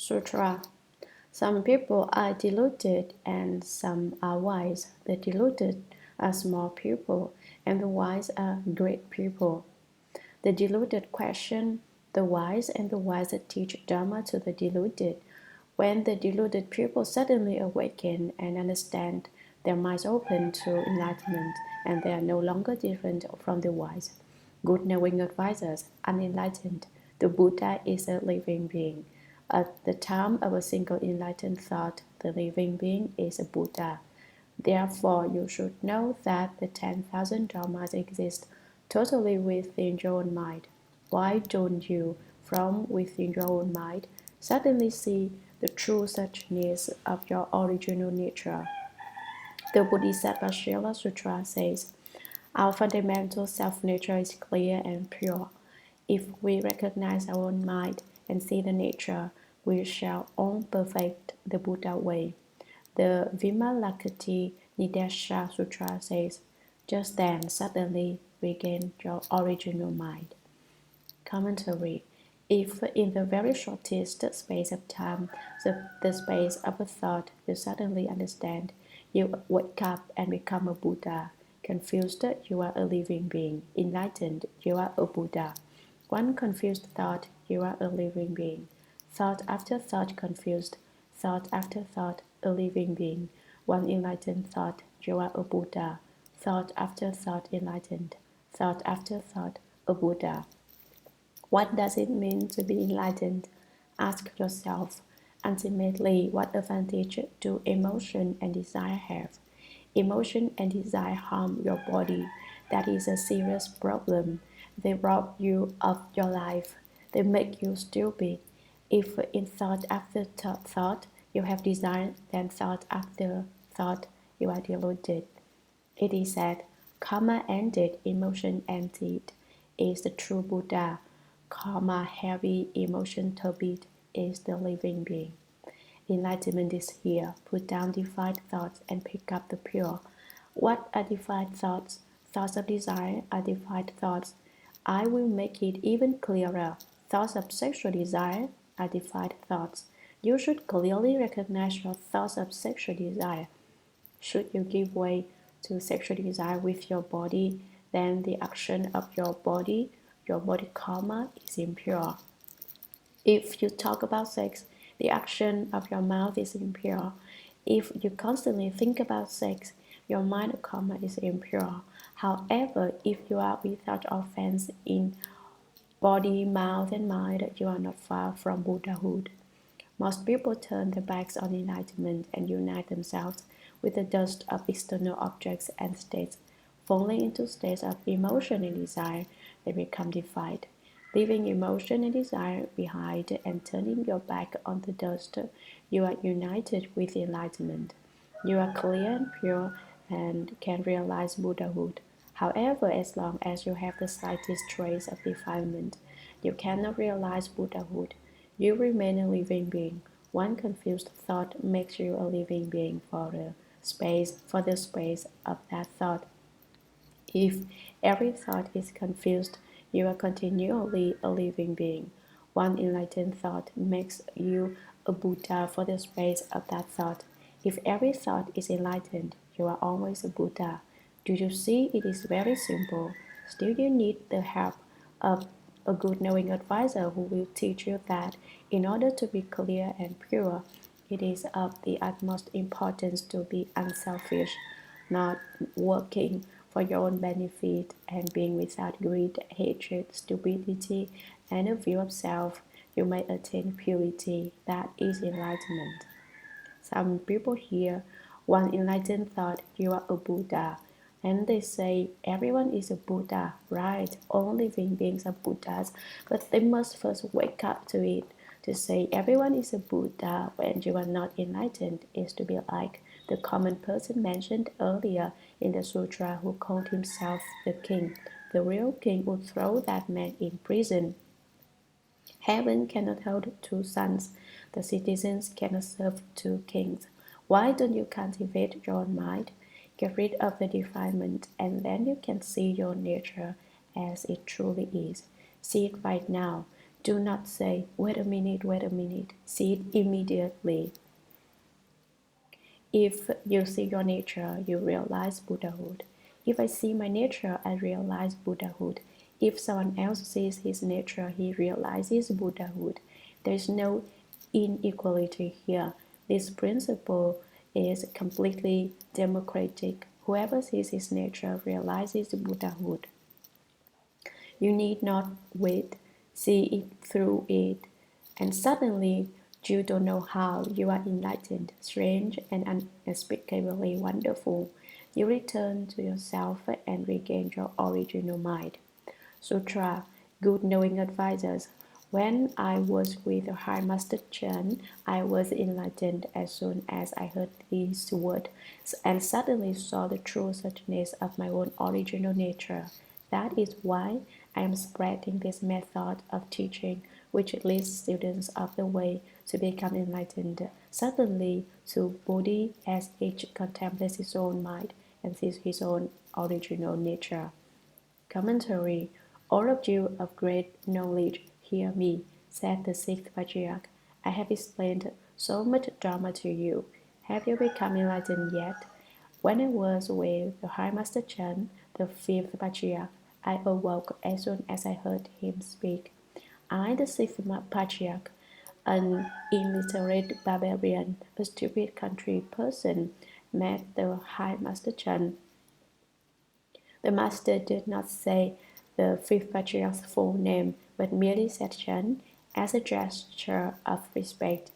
Sutra. Some people are deluded and some are wise. The deluded are small people and the wise are great people. The deluded question the wise and the wise teach Dharma to the deluded. When the deluded people suddenly awaken and understand, their minds open to enlightenment and they are no longer different from the wise. Good knowing advisors, unenlightened. The Buddha is a living being. At the time of a single enlightened thought, the living being is a Buddha. Therefore, you should know that the 10,000 dharmas exist totally within your own mind. Why don't you, from within your own mind, suddenly see the true suchness of your original nature? The Bodhisattva Shila Sutra says, our fundamental self-nature is clear and pure. If we recognize our own mind and see the nature, we shall own perfect the Buddha way. The Vimalakkhati Nidesha Sutra says, just then suddenly regain your original mind. Commentary. If in the very shortest space of time, the space of a thought, you suddenly understand, you wake up and become a Buddha. Confused, you are a living being. Enlightened, you are a Buddha. One confused thought, you are a living being. Thought after thought confused, thought after thought, a living being. One enlightened thought, you are a Buddha. Thought after thought enlightened, thought after thought, a Buddha. What does it mean to be enlightened? Ask yourself. Ultimately, what advantage do emotion and desire have? Emotion and desire harm your body. That is a serious problem. They rob you of your life. They make you stupid. If in thought after thought you have desire, then thought after thought you are deluded. It is said, karma ended, emotion emptied, is the true Buddha. Karma heavy, emotion turbid, is the living being. Enlightenment is here. Put down defiled thoughts and pick up the pure. What are defiled thoughts? Thoughts of desire are defiled thoughts. I will make it even clearer. Thoughts of sexual desire are defiled thoughts. You should clearly recognize your thoughts of sexual desire. Should you give way to sexual desire with your body, then the action of your body karma, is impure. If you talk about sex, the action of your mouth is impure. If you constantly think about sex, your mind karma is impure. However, if you are without offense in body, mouth, and mind, you are not far from Buddhahood. Most people turn their backs on enlightenment and unite themselves with the dust of external objects and states. Falling into states of emotion and desire, they become defiled. Leaving emotion and desire behind and turning your back on the dust, you are united with enlightenment. You are clear and pure and can realize Buddhahood. However, as long as you have the slightest trace of defilement, you cannot realize Buddhahood. You remain a living being. One confused thought makes you a living being for the space of that thought. If every thought is confused, you are continually a living being. One enlightened thought makes you a Buddha for the space of that thought. If every thought is enlightened, you are always a Buddha. Do you see it is very simple? Still, you need the help of a good knowing advisor who will teach you that in order to be clear and pure, it is of the utmost importance to be unselfish, not working for your own benefit and being without greed, hatred, stupidity, and a view of self. You may attain purity. That is enlightenment. Some people hear one enlightened thought, you are a Buddha. And they say everyone is a Buddha, right? All living beings are Buddhas, but they must first wake up to it. To say everyone is a Buddha when you are not enlightened is to be like the common person mentioned earlier in the sutra who called himself the king. The real king would throw that man in prison. Heaven cannot hold two suns. The citizens cannot serve two kings. Why don't you cultivate your mind? Get rid of the defilement, and then you can see your nature as it truly is. See it right now. Do not say, wait a minute, wait a minute. See it immediately. If you see your nature, you realize Buddhahood. If I see my nature, I realize Buddhahood. If someone else sees his nature, he realizes Buddhahood. There is no inequality here. This principle is completely democratic. Whoever sees his nature realizes Buddhahood. You need not wait, see it through it, and suddenly you don't know how you are enlightened, strange and unspeakably wonderful. You return to yourself and regain your original mind. Sutra, good knowing advisors. When I was with the High Master Chen, I was enlightened as soon as I heard these words and suddenly saw the true suchness of my own original nature. That is why I am spreading this method of teaching, which leads students of the way to become enlightened suddenly to Bodhi as each contemplates his own mind and sees his own original nature. Commentary. All of you of great knowledge, hear me, said the Sixth Patriarch. I have explained so much Dharma to you. Have you become enlightened yet? When I was with the High Master Chen, the Fifth Patriarch, I awoke as soon as I heard him speak. I, the Sixth Patriarch, an illiterate barbarian, a stupid country person, met the High Master Chen. The master did not say the Fifth Patriarch's full name, but merely said Chen as a gesture of respect.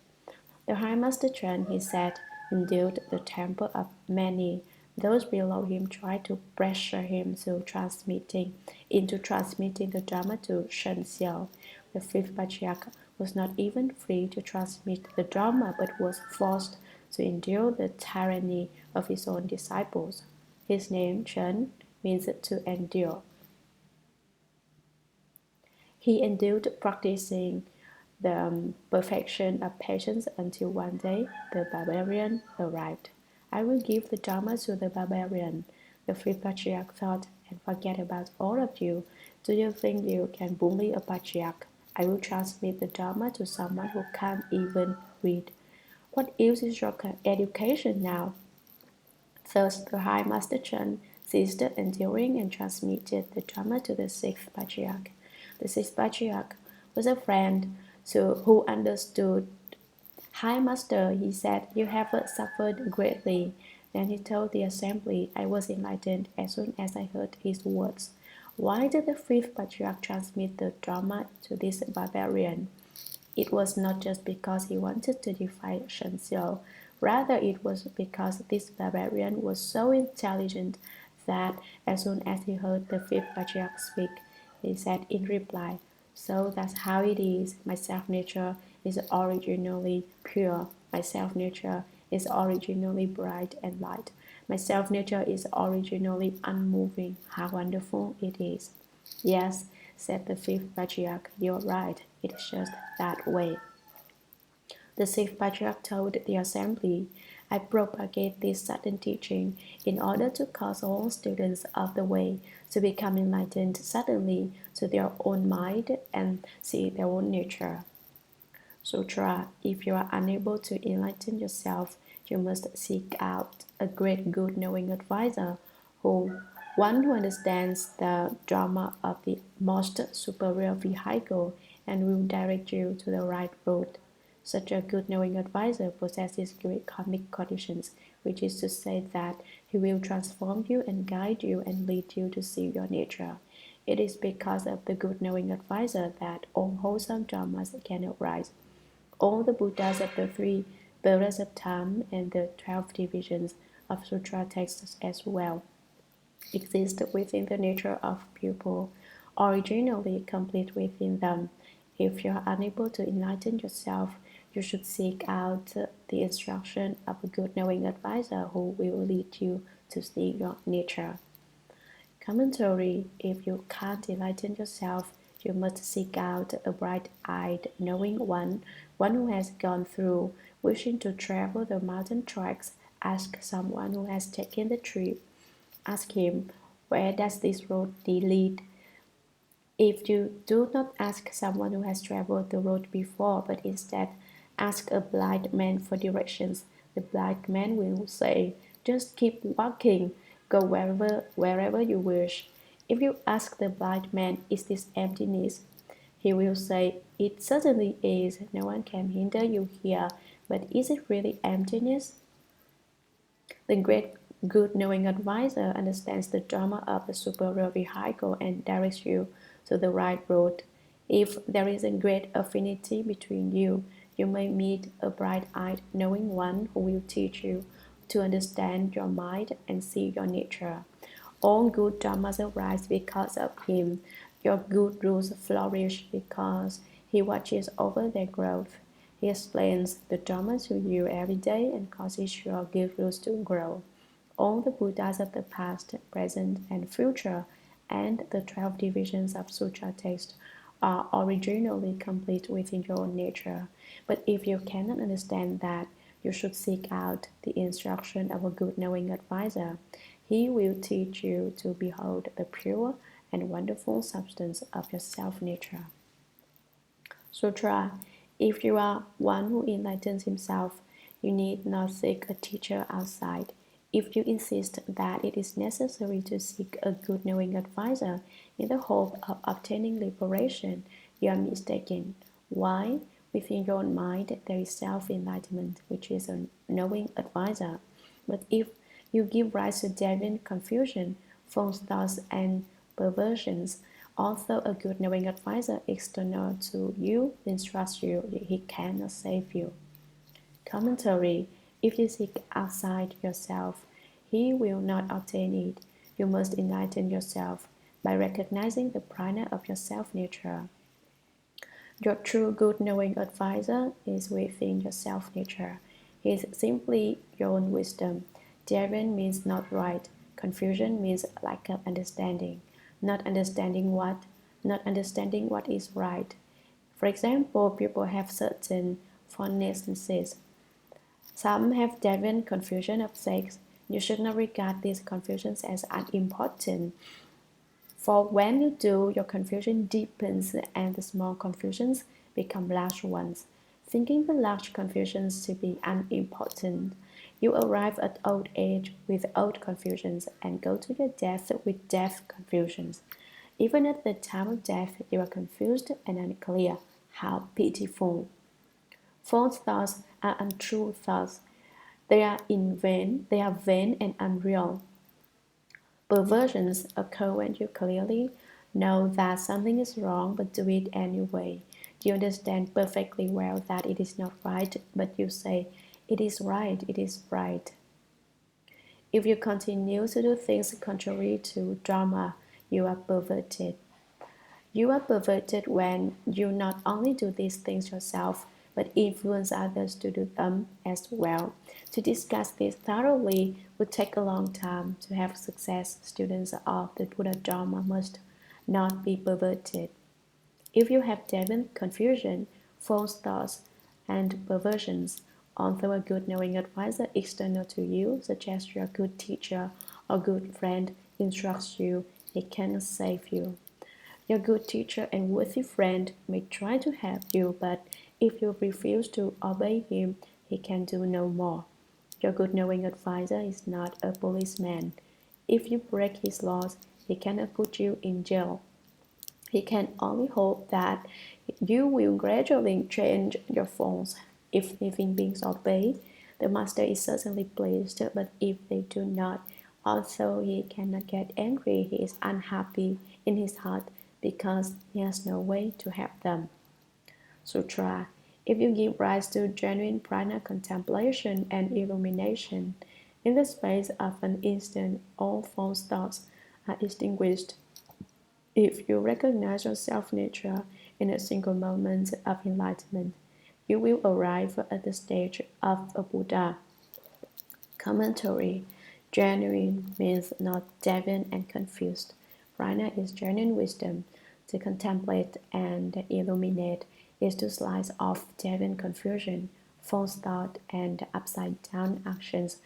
The High Master Chen, he said, endowed the temple of many. Those below him tried to pressure him into transmitting the Dharma to Shen Xiao. The Fifth Patriarch was not even free to transmit the Dharma, but was forced to endure the tyranny of his own disciples. His name, Chen, means to endure. He endured practicing the perfection of patience until one day the barbarian arrived. I will give the Dharma to the barbarian. The Fifth Patriarch thought, and forget about all of you. Do you think you can bully a patriarch? I will transmit the Dharma to someone who can't even read. What use is your education now? Thus the High Master Chen ceased enduring and transmitted the Dharma to the Sixth Patriarch. The Sixth Patriarch was a friend who understood. High Master, he said, you have suffered greatly. Then he told the assembly, I was enlightened as soon as I heard his words. Why did the Fifth Patriarch transmit the Dharma to this barbarian? It was not just because he wanted to defy Shen Xiao. Rather, it was because this barbarian was so intelligent that as soon as he heard the Fifth Patriarch speak, he said in reply, so that's how it is. My self-nature is originally pure. My self-nature is originally bright and light. My self-nature is originally unmoving. How wonderful it is. Yes, said the Fifth Patriarch, you're right. It's just that way. The Sixth Patriarch told the assembly, I propagate this sudden teaching in order to cause all students of the way to become enlightened suddenly to their own mind and see their own nature. Sutra, if you are unable to enlighten yourself, you must seek out a great good knowing advisor, one who understands the Dharma of the most superior vehicle and will direct you to the right road. Such a good knowing advisor possesses great karmic conditions, which is to say that he will transform you and guide you and lead you to see your nature. It is because of the good knowing advisor that all wholesome dharmas can arise. All the Buddhas of the three periods of time and the 12 divisions of Sutra texts as well exist within the nature of pupil, originally complete within them. If you are unable to enlighten yourself, you should seek out the instruction of a good knowing advisor who will lead you to see your nature. Commentary. If you can't enlighten yourself, you must seek out a bright-eyed, knowing one who has gone through. Wishing to travel the mountain tracks, ask someone who has taken the trip. Ask him, where does this road lead? If you do not ask someone who has traveled the road before, but instead ask a blind man for directions, the blind man will say, "Just keep walking, go wherever you wish." If you ask the blind man, "Is this emptiness?" he will say, "It certainly is. No one can hinder you here, but is it really emptiness?" The great good knowing advisor understands the Dharma of the superior vehicle and directs you to the right road. If there is a great affinity between you, you may meet a bright-eyed knowing one who will teach you to understand your mind and see your nature. All good dharmas arise because of him. Your good rules flourish because he watches over their growth. He explains the Dharma to you every day and causes your good rules to grow. All the Buddhas of the past, present, and future, and the 12 divisions of Sutra text are originally complete within your own nature. But if you cannot understand that, you should seek out the instruction of a good knowing advisor. He will teach you to behold the pure and wonderful substance of your self nature. Sutra. If you are one who enlightens himself, you need not seek a teacher outside. If you insist that it is necessary to seek a good knowing advisor in the hope of obtaining liberation, you are mistaken. Why? Within your own mind there is self-enlightenment, which is a knowing advisor. But if you give rise to deviant confusion, false thoughts, and perversions, although a good knowing advisor external to you instructs you, he cannot save you. Commentary. If you seek outside yourself, he will not obtain it. You must enlighten yourself by recognizing the prana of your self-nature. Your true good knowing advisor is within your self-nature. He is simply your own wisdom. Deviant means not right. Confusion means lack of understanding. Not understanding what? Not understanding what is right. For example, people have certain fondnesses. Some have deviant confusion of sex. You should not regard these confusions as unimportant. For when you do, your confusion deepens and the small confusions become large ones. Thinking the large confusions to be unimportant, you arrive at old age with old confusions and go to your death with death confusions. Even at the time of death, you are confused and unclear. How pitiful! False thoughts are untrue thoughts. They are vain and unreal. Perversions occur when you clearly know that something is wrong but do it anyway. You understand perfectly well that it is not right, but you say, "It is right, it is right." If you continue to do things contrary to Dharma, you are perverted. You are perverted when you not only do these things yourself, but influence others to do them as well. To discuss this thoroughly would take a long time. To have success, students of the Buddha Dharma must not be perverted. If you have deviant confusion, false thoughts, and perversions, although a good knowing advisor external to you, such as your good teacher or good friend, instructs you, he cannot save you. Your good teacher and worthy friend may try to help you, but if you refuse to obey him, he can do no more. Your good knowing advisor is not a policeman. If you break his laws, he cannot put you in jail. He can only hope that you will gradually change your faults. If living beings obey, the master is certainly pleased, but if they do not, although he cannot get angry, he is unhappy in his heart because he has no way to help them. Sutra. If you give rise to genuine prana contemplation and illumination, in the space of an instant all false thoughts are extinguished. If you recognize your self-nature in a single moment of enlightenment, you will arrive at the stage of a Buddha. Commentary. Genuine means not deviant and confused. Prana is genuine wisdom. To contemplate and illuminate is to slice off deviant confusion, false thought, and upside-down actions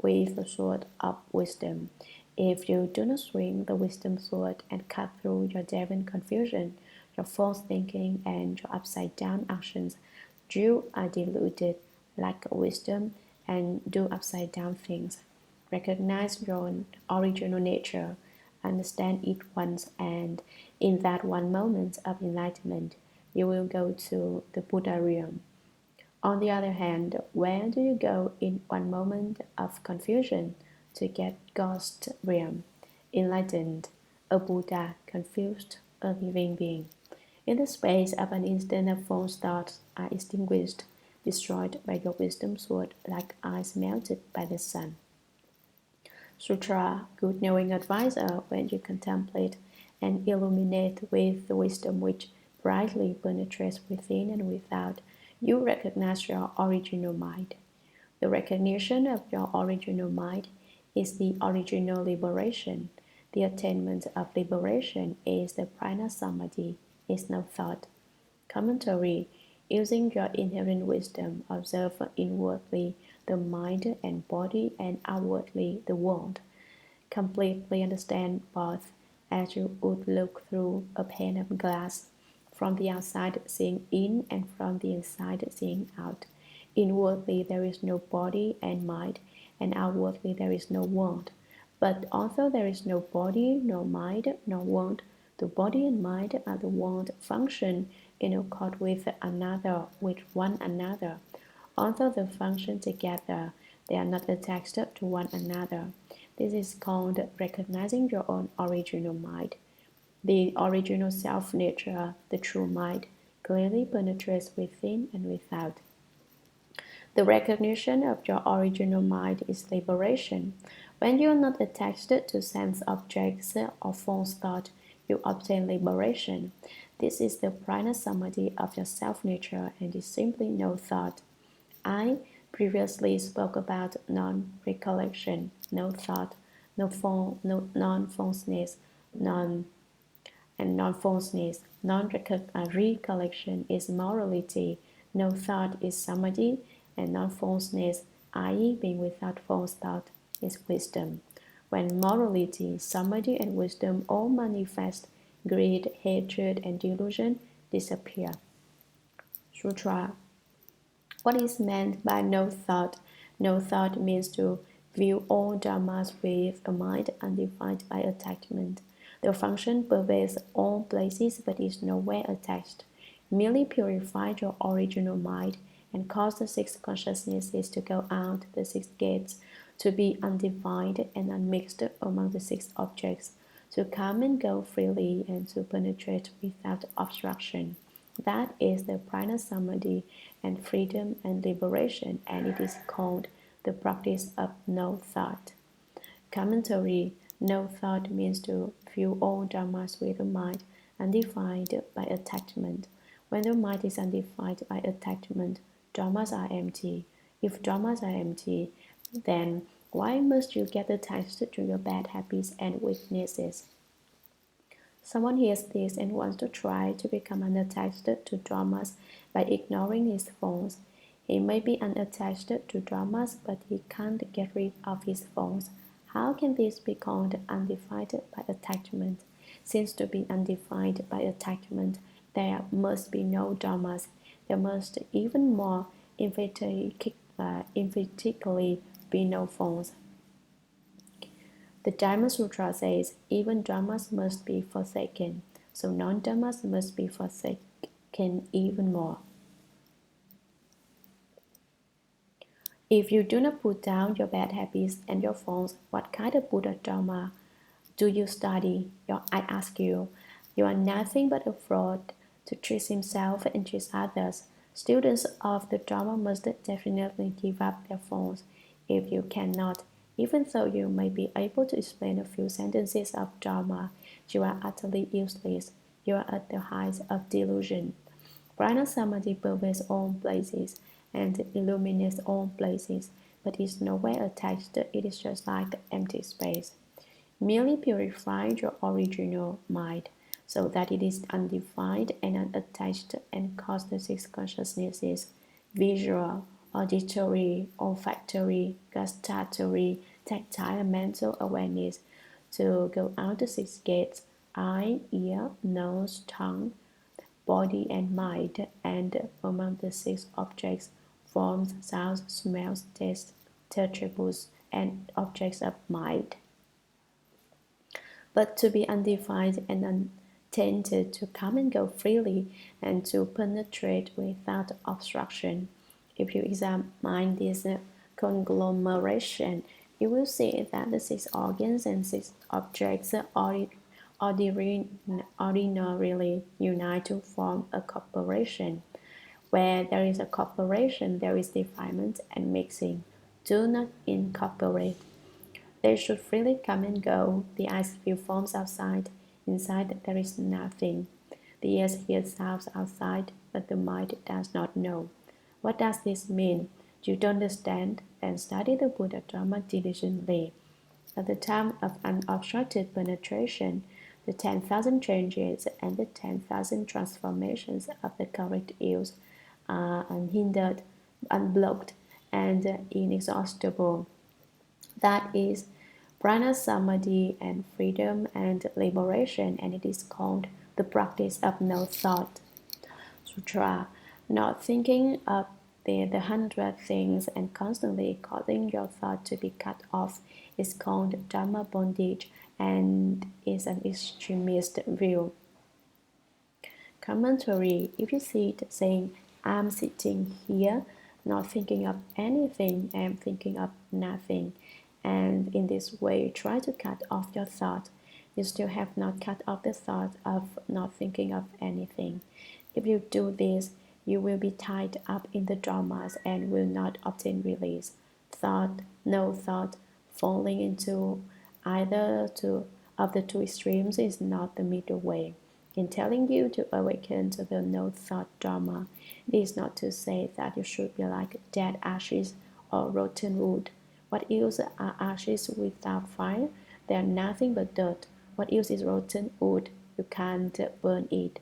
with the sword of wisdom. If you do not swing the wisdom sword and cut through your Devon confusion, your false thinking, and your upside-down actions, you are deluded, lack wisdom, and do upside-down things. Recognize your original nature, understand it once, and in that one moment of enlightenment, you will go to the Buddha realm. On the other hand, where do you go in one moment of confusion? To get Ghost realm, enlightened, a Buddha, confused, a living being. In the space of an instant, of false thoughts are extinguished, destroyed by your wisdom sword, like ice melted by the sun. Sutra, good knowing advisor, when you contemplate and illuminate with the wisdom which brightly penetrates within and without, you recognize your original mind. The recognition of your original mind is the original liberation. The attainment of liberation is the prana samadhi, is no thought. Commentary. Using your inherent wisdom, observe inwardly the mind and body and outwardly the world. Completely understand both as you would look through a pane of glass, from the outside seeing in and from the inside seeing out. Inwardly there is no body and mind, and outwardly there is no world. But although there is no body, no mind, no world, the body and mind and the world function in accord with one another. Although they function together, they are not attached to one another. This is called recognizing your own original mind. The original self-nature, the true mind, clearly penetrates within and without. The recognition of your original mind is liberation. When you are not attached to sense objects or false thought, you obtain liberation. This is the prana samadhi of your self-nature and is simply no thought. I previously spoke about non-recollection, no thought, non-falseness, non-falseness. Non-recollection is morality, no thought is samadhi, and non-falseness, i.e., being without false thought, is wisdom. When morality, samadhi, and wisdom all manifest, greed, hatred, and delusion disappear. Sutra. What is meant by no thought? No thought means to view all dharmas with a mind undefined by attachment. The function pervades all places but is nowhere attached. Merely purify your original mind and cause the six consciousnesses to go out the six gates, to be undivided and unmixed among the six objects, to come and go freely and to penetrate without obstruction. That is the prana samadhi and freedom and liberation, and it is called the practice of no thought. Commentary. No thought means to view all dharmas with a mind undefined by attachment. When the mind is undefined by attachment, dharmas are empty. If dharmas are empty, then why must you get attached to your bad habits and weaknesses? Someone hears this and wants to try to become unattached to dharmas by ignoring his faults. He may be unattached to dharmas, but he can't get rid of his faults. How can this be called undefined by attachment? Since to be undefined by attachment, there must be no dharmas. There must even more emphatically be no faults. The Dharma Sutra says even dharmas must be forsaken, so non-dharmas must be forsaken even more. If you do not put down your bad habits and your faults, what kind of Buddha Dharma do you study? I ask you. You are nothing but a fraud to treat himself and treat others. Students of the Dharma must definitely give up their faults. If you cannot, even though you may be able to explain a few sentences of Dharma, you are utterly useless. You are at the height of delusion. Prana Samadhi pervades all places and illuminates all places, but is nowhere attached. It is just like empty space. Merely purify your original mind so that it is undefined and unattached, and cause the six consciousnesses, visual, auditory, olfactory, gustatory, tactile, and mental awareness, to go out the 6 gates: eye, ear, nose, tongue, body, and mind, and among the 6 objects, forms, sounds, smells, tastes, touchables, and objects of mind. But to be undefined and untainted, to come and go freely, and to penetrate without obstruction. If you examine this conglomeration, you will see that the 6 organs and 6 objects ordinarily unite to form a corporation. Where there is a corporation, there is defilement and mixing. Do not incorporate. They should freely come and go. The eyes view forms outside. Inside there is nothing. The ears hear sounds outside, but the mind does not know. What does this mean? You don't understand? Then study the Buddha Dharma diligently. At the time of unobstructed penetration, the 10,000 changes and the 10,000 transformations of the correct ills are unhindered, unblocked, and inexhaustible. That is prana samadhi and freedom and liberation, and it is called the practice of no thought. Sutra, not thinking of the 100 things and constantly causing your thought to be cut off, is called Dharma bondage and is an extremist view. Commentary: if you sit saying, I'm sitting here, not thinking of anything, I'm thinking of nothing, and in this way try to cut off your thought, you still have not cut off the thought of not thinking of anything. If you do this, you will be tied up in the dharmas and will not obtain release. Thought, no thought, falling into either of the 2 extremes is not the middle way. In telling you to awaken to the no thought dharma, it is not to say that you should be like dead ashes or rotten wood. What use are ashes without fire? They are nothing but dirt. What use is rotten wood? You can't burn it.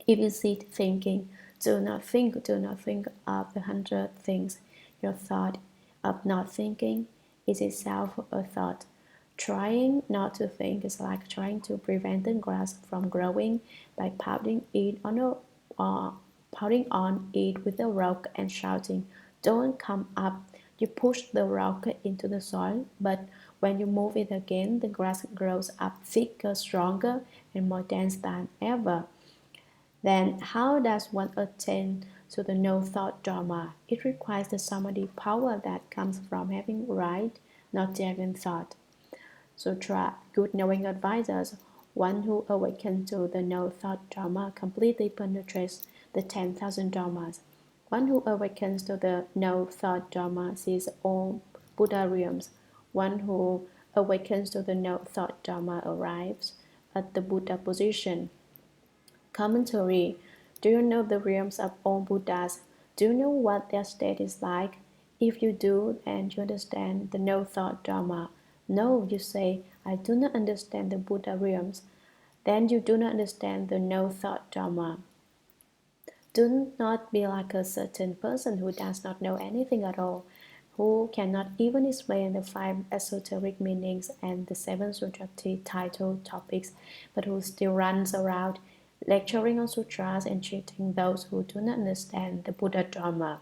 If you sit thinking, do not think of the 100 things. Your thought of not thinking is itself a thought. Trying not to think is like trying to prevent the grass from growing by pounding on it with a rock and shouting, "Don't come up." You push the rock into the soil, but when you move it again, the grass grows up thicker, stronger, and more dense than ever. Then how does one attain to the no-thought Dharma? It requires the samadhi power that comes from having right, not daring thought. Sutra, good knowing advisors, one who awakens to the no-thought Dharma completely penetrates the 10,000 Dharmas. One who awakens to the no-thought Dharma sees all Buddha realms. One who awakens to the no-thought Dharma arrives at the Buddha position. Commentary: do you know the realms of all Buddhas? Do you know what their state is like? If you do, then you understand the no-thought Dharma. No, you say, I do not understand the Buddha realms. Then you do not understand the no-thought Dharma. Do not be like a certain person who does not know anything at all, who cannot even explain the 5 esoteric meanings and the 7 subjective title topics, but who still runs around lecturing on sutras and cheating those who do not understand the Buddha Dharma.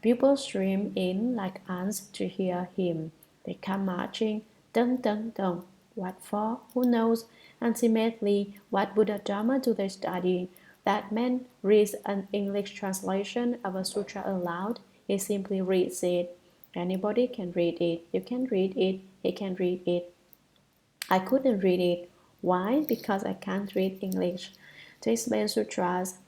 People stream in like ants to hear him. They come marching, dun dun dun. What for? Who knows? Ultimately, what Buddha Dharma do they study? That man reads an English translation of a sutra aloud. He simply reads it. Anybody can read it. You can read it. He can read it. I couldn't read it. Why? Because I can't read English. To explain sutras,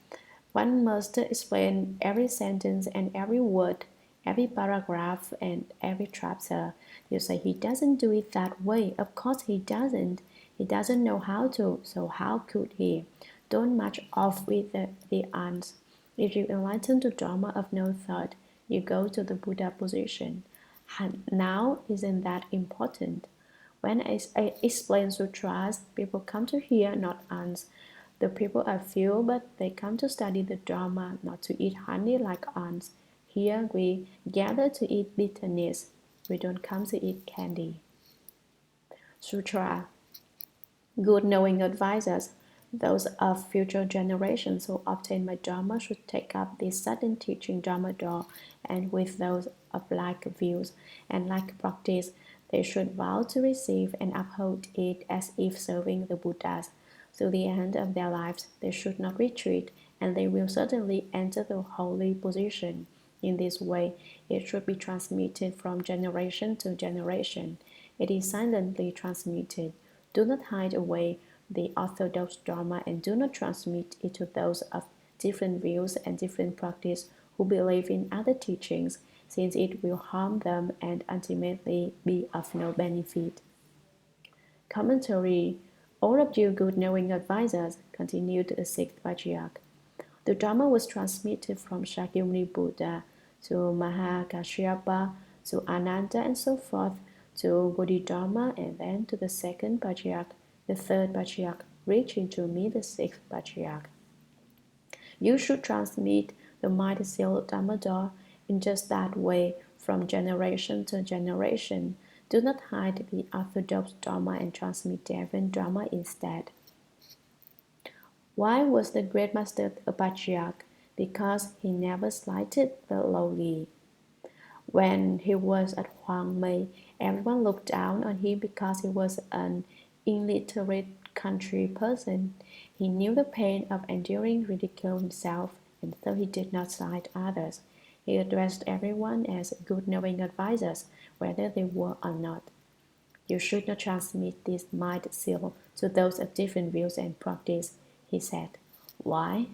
one must explain every sentence and every word, every paragraph and every chapter. You say he doesn't do it that way. Of course he doesn't. He doesn't know how to, so how could he? Don't march off with the ants. If you enlighten the Dharma of no thought, you go to the Buddha position. Now, isn't that important? When I explain sutras, people come to hear, not ants. The people are few, but they come to study the Dharma, not to eat honey like ants. Here we gather to eat bitterness. We don't come to eat candy. Sutra. Good knowing advisors, those of future generations who obtain my Dharma, should take up this sudden teaching Dharma door, and with those of like views and like practice, they should vow to receive and uphold it as if serving the Buddhas. To the end of their lives, they should not retreat, and they will certainly enter the holy position. In this way, it should be transmitted from generation to generation. It is silently transmitted. Do not hide away the orthodox Dharma, and do not transmit it to those of different views and different practice who believe in other teachings, since it will harm them and ultimately be of no benefit. Commentary. All of you good knowing advisors, continued the Sixth Patriarch. The Dharma was transmitted from Shakyamuni Buddha to Mahakashyapa, to Ananda, and so forth, to Bodhidharma, and then to the second Patriarch, the third Patriarch, reaching to me, the sixth Patriarch. You should transmit the mighty seal Dharma door in just that way, from generation to generation. Do not hide the orthodox Dharma and transmit Devan Dharma instead. Why was the great master a patriarch? Because he never slighted the lowly. When he was at Huang Mei, everyone looked down on him because he was an illiterate country person. He knew the pain of enduring ridicule himself, and though he did not slight others, he addressed everyone as good knowing advisors, whether they were or not. You should not transmit this might seal to those of different views and practice, he said. Why?